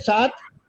7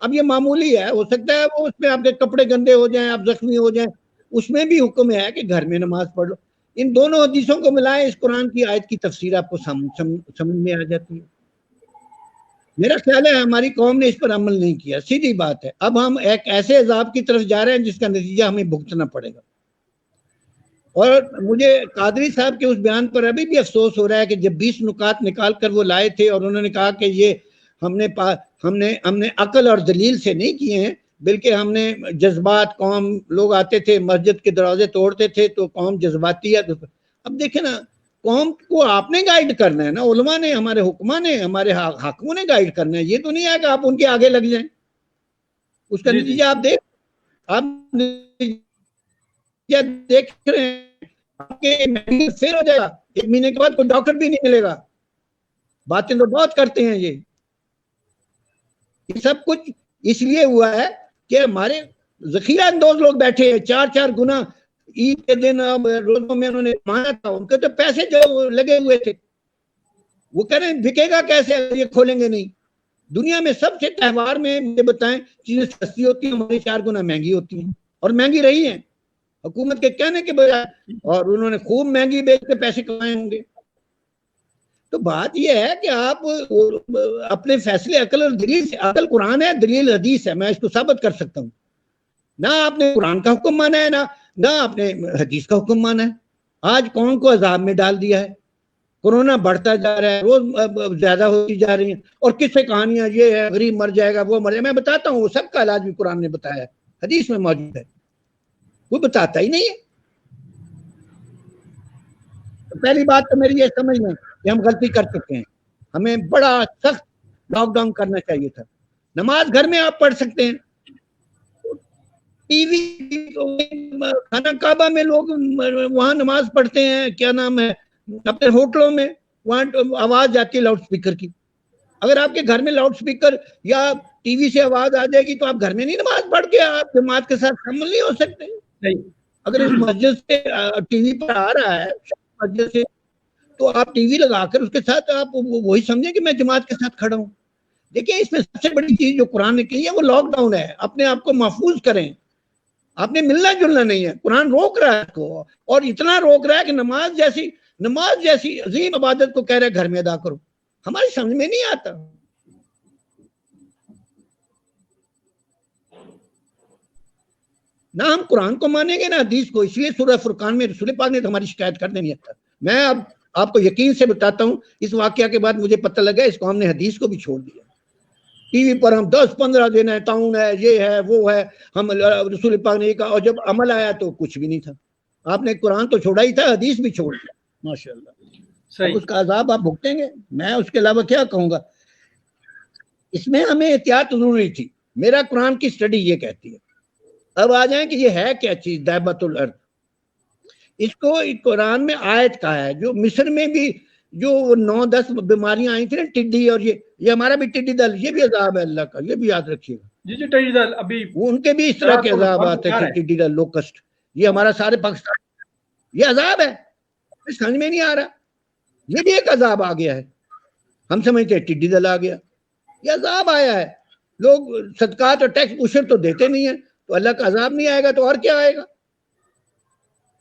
اب یہ معمولی ہے، ہو سکتا ہے وہ اس میں آپ کے کپڑے گندے ہو جائیں، آپ زخمی ہو جائیں، اس میں بھی حکم ہے کہ گھر میں نماز پڑھ لو. ان دونوں حدیثوں کو ملائیں، اس قرآن کی آیت کی تفسیر آپ کو سمجھ میں آ جاتی ہے. میرا خیال ہے ہماری قوم نے اس پر عمل نہیں کیا، سیدھی بات ہے. اب ہم ایک ایسے عذاب کی طرف جا رہے ہیں جس کا نتیجہ ہمیں بھگتنا پڑے گا. اور مجھے قادری صاحب کے اس بیان پر ابھی بھی افسوس ہو رہا ہے کہ جب 20 نکات نکال کر وہ لائے تھے اور انہوں نے کہا کہ یہ ہم نے عقل اور دلیل سے نہیں کیے ہیں، بلکہ ہم نے جذبات، قوم لوگ آتے تھے مسجد کے دروازے توڑتے تھے تو قوم جذباتی ہے. اب دیکھیں نا، قوم کو آپ نے گائیڈ کرنا ہے نا، علماء نے، ہمارے حکماں نے، ہمارے حاکموں نے گائیڈ کرنا ہے. یہ تو نہیں ہے کہ آپ ان کے آگے لگ جائیں. اس کا نتیجہ آپ دیکھ رہے ہیں کہ فیل ہو جائے گا. 1 مہینے کے بعد کوئی ڈاکٹر بھی نہیں ملے گا. باتیں تو بہت کرتے ہیں. یہ سب کچھ اس لیے ہوا ہے کہ ہمارے ذخیرہ اندوز لوگ بیٹھے ہیں 4 گنا عید کے دن روزوں میں انہوں نے مانا تھا. ان کے تو پیسے جو لگے ہوئے تھے، وہ کہہ رہے ہیں بکے گا کیسے، یہ کھولیں گے نہیں. دنیا میں سب سے تہوار میں مجھے بتائیں چیزیں سستی ہوتی ہیں، ہماری 4 گنا مہنگی ہوتی ہیں، اور مہنگی رہی ہیں حکومت کے کہنے کے بجائے، اور انہوں نے خوب مہنگی بیچ کے پیسے کمائے ہوں گے. تو بات یہ ہے کہ آپ اپنے فیصلے عقل اور دلیل سے، عقل قرآن ہے، دلیل حدیث ہے، میں اس کو ثابت کر سکتا ہوں. نہ آپ نے قرآن کا حکم مانا ہے، نہ آپ نے حدیث کا حکم مانا ہے. آج قوم کو عذاب میں ڈال دیا ہے. کورونا بڑھتا جا رہا ہے، روز زیادہ ہوتی جا رہی ہیں، اور کس سے کہانیاں، یہ ہے غریب مر جائے گا، وہ مر جائے گا. میں بتاتا ہوں، وہ سب کا علاج بھی قرآن نے بتایا ہے، حدیث میں موجود ہے. وہ بتاتا ہی نہیں ہے. پہلی بات تو میری یہ سمجھ لیں کہ ہم غلطی کر چکے ہیں. ہمیں بڑا سخت لاک ڈاؤن کرنا چاہیے تھا. نماز گھر میں آپ پڑھ سکتے ہیں، ٹی وی خانہ کعبہ میں لوگ وہاں نماز پڑھتے ہیں، کیا نام ہے، اپنے ہوٹلوں میں وہاں آواز جاتی ہے لاؤڈ سپیکر کی. اگر آپ کے گھر میں لاؤڈ سپیکر یا ٹی وی سے آواز آ جائے گی تو آپ گھر میں نہیں نماز پڑھ کے آپ جماعت کے ساتھ شامل نہیں ہو سکتے. اگر اس مسجد سے ٹی وی پر آ رہا ہے مسجد سے، تو آپ ٹی وی لگا کر اس کے ساتھ آپ وہی سمجھیں کہ میں جماعت کے ساتھ کھڑا ہوں. دیکھیں، اس میں سب سے بڑی چیز جو قرآن نے کی ہے وہ لاک ڈاؤن ہے. اپنے آپ کو محفوظ کریں. آپ نے ملنا جلنا نہیں ہے. قرآن روک رہا ہے کو، اور اتنا روک رہا ہے کہ نماز جیسی عظیم عبادت کو کہہ رہے گھر میں ادا کرو. ہماری سمجھ میں نہیں آتا. نہ ہم قرآن کو مانیں گے نہ حدیث کو. اس لیے سورہ فرقان میں رسول پاک نے ہماری شکایت کرنے نہیں آتا. میں اب آپ کو یقین سے بتاتا ہوں، اس واقعہ کے بعد مجھے پتہ لگا اس قوم نے حدیث کو بھی چھوڑ دیا. ٹی وی پر ہم 10-15 دن ہے، تعاون ہے، یہ ہے، وہ ہے، ہم رسول پاک نے کہا، اور جب عمل آیا تو کچھ بھی نہیں تھا. آپ نے قرآن تو چھوڑا ہی تھا، حدیث بھی چھوڑ دیا. ماشاءاللہ. اب اس کا عذاب آپ بھگتیں گے. میں اس کے علاوہ کیا کہوں گا. اس میں ہمیں احتیاط ضروری تھی. میرا قرآن کی سٹڈی یہ کہتی ہے. اب آ جائیں کہ یہ ہے کیا چیز دابۃ الارض. اس کو قرآن میں آیت کہا ہے. جو مصر میں بھی جو 9-10 بیماریاں آئی تھی نا، ٹڈی، اور یہ ہمارا بھی ٹڈی دل، یہ بھی عذاب ہے اللہ کا، یہ بھی یاد رکھیے گا. جی ٹڈی دل ابھی ان کے بھی اس طرح کے عذاب آتے تھے، ٹڈی دل، لوکسٹ. یہ ہمارا سارے پاکستان یہ عذاب ہے. سمجھ میں نہیں آ رہا. یہ بھی ایک عذاب آ گیا ہے. ہم سمجھتے ہیں ٹڈی دل آ گیا، یہ عذاب آیا ہے. لوگ صدقات اور ٹیکس عشر تو دیتے نہیں ہیں، تو اللہ کا عذاب نہیں آئے گا تو اور کیا آئے گا.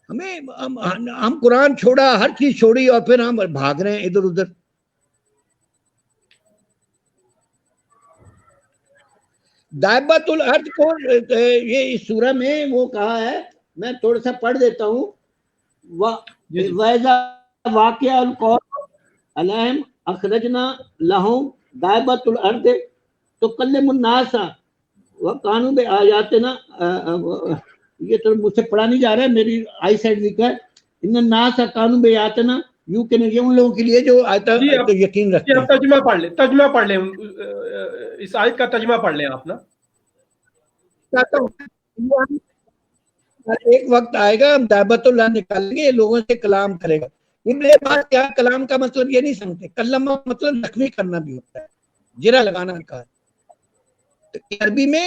ہم قرآن چھوڑا، ہر چیز چھوڑی، اور پھر ہم بھاگ رہے ہیں ادھر ادھر. دابۃ الارض کو یہ اس سورہ میں وہ کہا ہے. میں تھوڑا سا پڑھ دیتا ہوں. وَإِذَا وَاقِعَ الْقَوْمُ عَلَيْهِمْ أَخْرَجْنَا لَهُمْ دَابَّةَ الْأَرْضِ تُكَلِّمُ النَّاسَ وَكَانُوا بِآيَاتِنَا. یہ تو مجھ سے پڑھا نہیں جا رہا ہے، میری آئی سائڈ ویک ہے. ان الناس كانوا بآياتنا يوقنون. یہ ان لوگوں کے لیے جو آیت تو یقین رکھتے ہیں. ترجمہ پڑھ لیں اس آیت کا ترجمہ پڑھ لیں آپ نا. ایک وقت آئے گا ہم دابۃ اللہ نکالیں گے، لوگوں سے کلام کرے گا. یہ بات کیا، کلام کا مطلب یہ نہیں سمجھتے. کلمہ مطلب زخمی کرنا بھی ہوتا ہے، جرا لگانا کا. عربی میں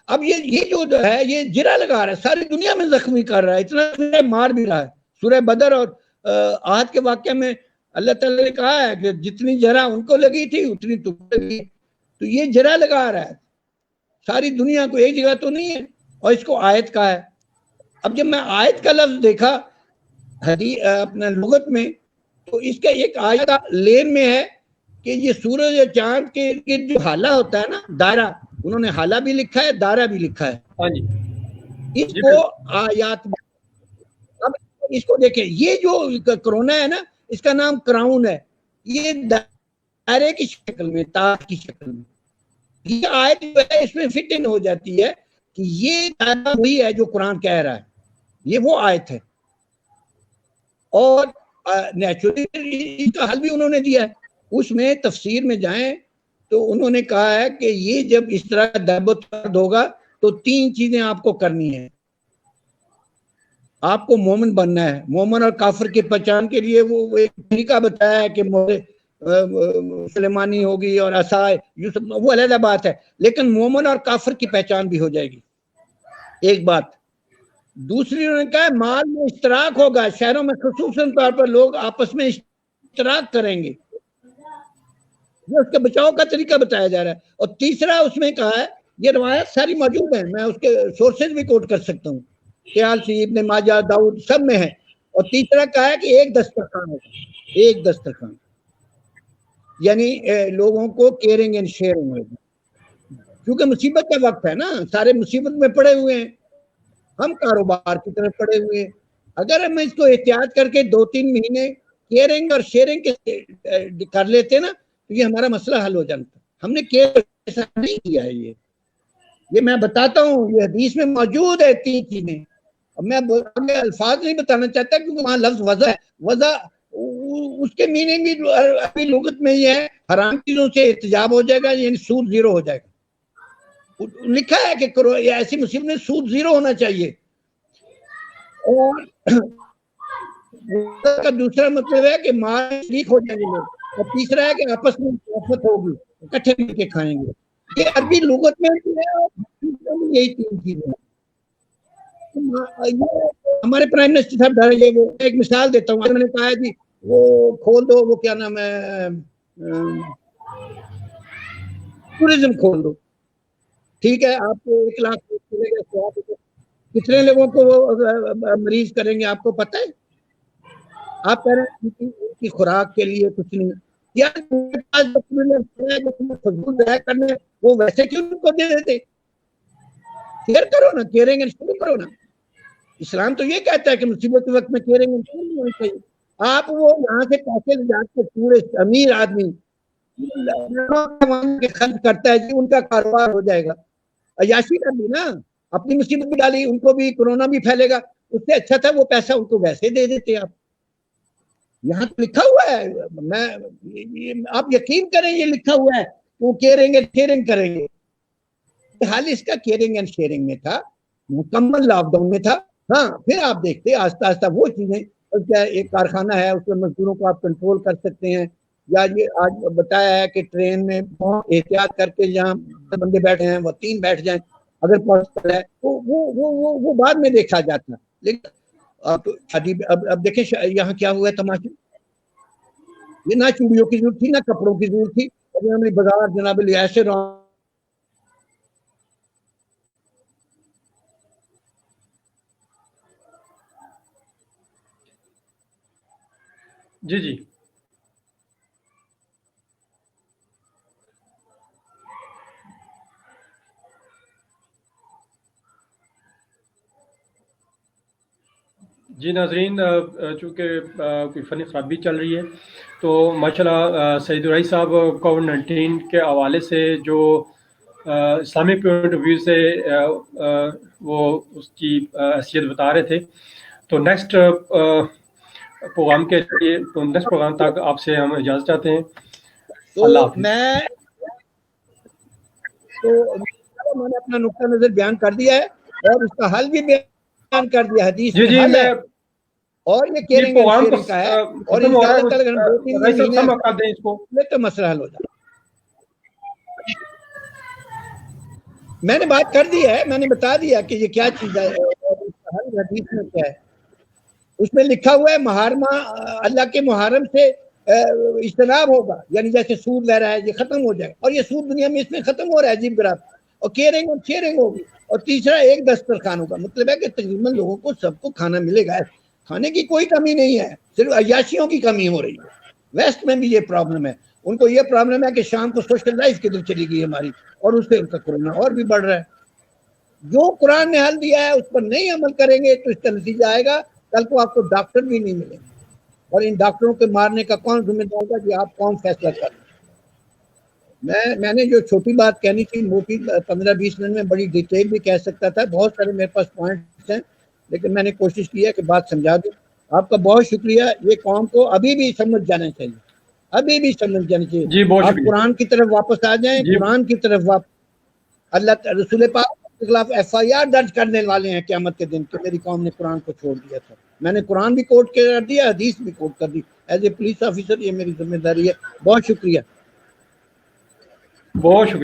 اب یہ جو ہے یہ جرا لگا رہا ہے، ساری دنیا میں زخمی کر رہا ہے، اتنا مار بھی رہا ہے. سورہ بدر اور عہد کے واقعہ میں اللہ تعالیٰ نے کہا ہے کہ جتنی جرا ان کو لگی تھی اتنی تم لگی. تو یہ جرا لگا رہا ہے. ساری دنیا کو، ایک جگہ تو نہیں ہے. اور اس کو آیت کا ہے. اب جب میں آیت کا لفظ دیکھا اپنا لغت میں، تو اس کا ایک آیت لین میں ہے کہ یہ سورج یا چاند کے جو حالہ ہوتا ہے نا، دائرہ، انہوں نے حالہ بھی لکھا ہے، دائرہ بھی لکھا ہے. ہاں جی، اس کو آیات، اب اس کو دیکھیں، یہ جو کرونا ہے نا، اس کا نام کراؤن ہے. یہ دائرے کی شکل میں، تاج کی شکل میں. یہ آیت جو ہے اس میں فٹ ان ہو جاتی ہے کہ یہ دائرہ وہی ہے جو قرآن کہہ رہا ہے. یہ وہ آیت ہے. اور نیچرلی اس کا حل بھی انہوں نے دیا ہے. اس میں تفسیر میں جائیں تو انہوں نے کہا ہے کہ یہ جب اس طرح درب و طرد ہوگا تو 3 چیزیں آپ کو کرنی ہیں. آپ کو مومن بننا ہے. مومن اور کافر کی پہچان کے لیے وہ ایک طریقہ بتایا ہے کہ سلیمانی ہوگی اور عصا، وہ علیحدہ بات ہے، لیکن مومن اور کافر کی پہچان بھی ہو جائے گی. ایک بات. دوسری انہوں نے کہا ہے مال میں اشتراک ہوگا. شہروں میں خصوصاً طور پر لوگ آپس میں اشتراک کریں گے. یہ اس کے بچاؤ کا طریقہ بتایا جا رہا ہے. اور تیسرا اس میں کہا ہے، یہ روایت ساری موجود ہیں، میں اس کے سورسز بھی کوٹ کر سکتا ہوں، طیالسی، ابن ماجہ، داؤد، سب میں ہے. اور تیسرا کہا ہے کہ ایک دسترخوان ہوگا. ایک دسترخوان، یعنی لوگوں کو کیئرنگ اینڈ شیئرنگ ہوگا. کیونکہ مصیبت کا وقت ہے نا، سارے مصیبت میں پڑے ہوئے ہیں، ہم کاروبار کی طرف پڑے ہوئے ہیں. اگر ہم اس کو احتیاط کر کے 2-3 مہینے کیئرنگ اور شیئرنگ کر لیتے نا، تو یہ ہمارا مسئلہ حل ہو جاتا. ہم نے کیئر ایسا نہیں کیا ہے. یہ میں بتاتا ہوں، یہ حدیث میں موجود ہے 3 چیزیں. اب میں الفاظ نہیں بتانا چاہتا کیونکہ وہاں لفظ وضع ہے. وضع اس کے میننگ بھی ابھی لغت میں یہ ہے، حرام چیزوں سے احتجاب ہو جائے گا، یعنی سود 0 ہو جائے گا. لکھا ہے کہ ایسی مصیبت میں سود 0 ہونا چاہیے. اور کا دوسرا مطلب ہے کہ مال شریک ہو جائیں گے لوگ. اور تیسرا ہے کہ آپس میں محبت ہوگی، اکٹھے مل کے کھائیں گے. یہ عربی لغت میں یہی 3 چیزیں ہیں. ہمارے پرائم منسٹر صاحب ڈر گئے. وہ ایک مثال دیتا ہوں. میں نے کہا جی وہ کھول دو، وہ کیا نام ہے، ٹورزم کھول دو. ٹھیک ہے، آپ کو 1 لاکھ ملے گا. کتنے لوگوں کو وہ مریض کریں گے آپ کو پتہ ہے؟ آپ کہہ رہے ہیں ان کی خوراک کے لیے کچھ نہیں. کرنے وہ ویسے کیوں ان کو دے دیتے؟ کیئر کرو نا، کیئرنگ اینڈ شیئرنگ کرو نا. اسلام تو یہ کہتا ہے کہ مصیبت کے وقت میں کیئرنگ اینڈ شیئرنگ ہونی چاہیے. آپ وہ یہاں سے پیسے لے جا کے پورے امیر آدمی خرچ کرتا ہے جی، ان کا کاروبار ہو جائے گا. عیاشی کر لی نا، اپنی مصیبت بھی ڈالی، ان کو بھی کورونا بھی پھیلے گا. اس سے اچھا تھا وہ پیسہ ان کو ویسے دے دیتے. آپ یہاں تو لکھا ہوا ہے، آپ یقین کریں یہ لکھا ہوا ہے کہ وہ کیئرنگ اینڈ شیئرنگ کریں گے. حال اس کا کیئرنگ اینڈ شیئرنگ میں تھا، مکمل لاک ڈاؤن میں تھا. ہاں پھر آپ دیکھتے آہستہ آہستہ وہ چیزیں، کیا ایک کارخانہ ہے اس میں مزدوروں کو آپ کنٹرول کر سکتے ہیں. یا یہ آج بتایا ہے کہ ٹرین میں احتیاط کر کے جہاں بندے بیٹھے ہیں وہ 3 بیٹھ جائیں اگر پاسبل ہے. وہ بعد میں دیکھا جاتا. لیکن اب دیکھیں یہاں کیا ہوا ہے تماشا. یہ نہ چوڑیوں کی ضرورت تھی، نہ کپڑوں کی ضرورت تھی. ابھی بازار جناب ایسے جی جی ناظرین، چونکہ کوئی فنی خرابی چل رہی ہے تو ماشاءاللہ سعید الرئی صاحب کووڈ-19 کے حوالے سے جو اسلامک پوائنٹ آف ویو سے وہ اس کی حیثیت بتا رہے تھے. تو نیکسٹ پروگرام کے لیے، تو نیکسٹ پروگرام تک آپ سے ہم اجازت چاہتے ہیں. اللہ حافظ. میں نے اپنا نقطہ نظر بیان کر دیا ہے اور اس کا حل بھی بیان کر دیا. حدیث میں حل ہے اور یہ کیئرنگ اینڈ شیئرنگ کا ہے. اور انشاءاللہ تعالی اگر 2-3 مہینے کر دیں اس کو تو مسئلہ حل ہو جائے. میں نے بات کر دی ہے، میں نے بتا دیا کہ یہ کیا چیز ہے اور اس کا حل حدیث میں کیا ہے. اس میں لکھا ہوا ہے محارمہ، اللہ کے محارم سے اجتناب ہوگا، یعنی جیسے سود لے رہا ہے یہ ختم ہو جائے. اور یہ سود دنیا میں اس میں ختم ہو رہا ہے عجیب گراب. اور کیئرنگ اور شیئرنگ ہوگی, اور تیسرا ایک دسترخوان ہوگا. مطلب ہے کہ تقریباً لوگوں کو سب کو کھانا ملے گا, کھانے کی کوئی کمی نہیں ہے, صرف عیاشیوں کی کمی ہو رہی ہے. ویسٹ میں بھی یہ پرابلم ہے, ان کو یہ پرابلم ہے کہ شام کو سوشل لائف کدھر چلی گئی ہماری, اور اس سے ان کا کورونا اور بھی بڑھ رہا ہے. جو قرآن نے حل دیا ہے اس پر نہیں عمل کریں گے تو اس کا نتیجہ آئے گا کل کو آپ کو ڈاکٹر بھی نہیں ملیں گے, اور ان ڈاکٹروں کے مارنے کا کون ذمہ دار ہوگا کہ آپ کون فیصلہ کریں. میں نے جو چھوٹی بات کہنی تھی موٹی 15-20 منٹ میں بڑی ڈیٹیل بھی کہہ سکتا تھا, بہت سارے میرے پاس پوائنٹس ہیں, لیکن میں نے کوشش کی ہے کہ بات سمجھا دوں. آپ کا بہت شکریہ. یہ قوم کو ابھی بھی سمجھ جانا چاہیے, ابھی بھی سمجھ جانا چاہیے. جی بہت آپ شکریہ قرآن کی طرف واپس آ جائیں, جی قرآن کی طرف واپس. اللہ رسول پاک کے خلاف FIR درج کرنے والے ہیں قیامت کے دن کہ میری قوم نے قرآن کو چھوڑ دیا تھا. میں نے قرآن بھی کوٹ کر دیا, حدیث بھی کوٹ کر دی. ایز اے پولیس آفیسر یہ میری ذمہ داری ہے. بہت شکریہ. بہت شکریہ.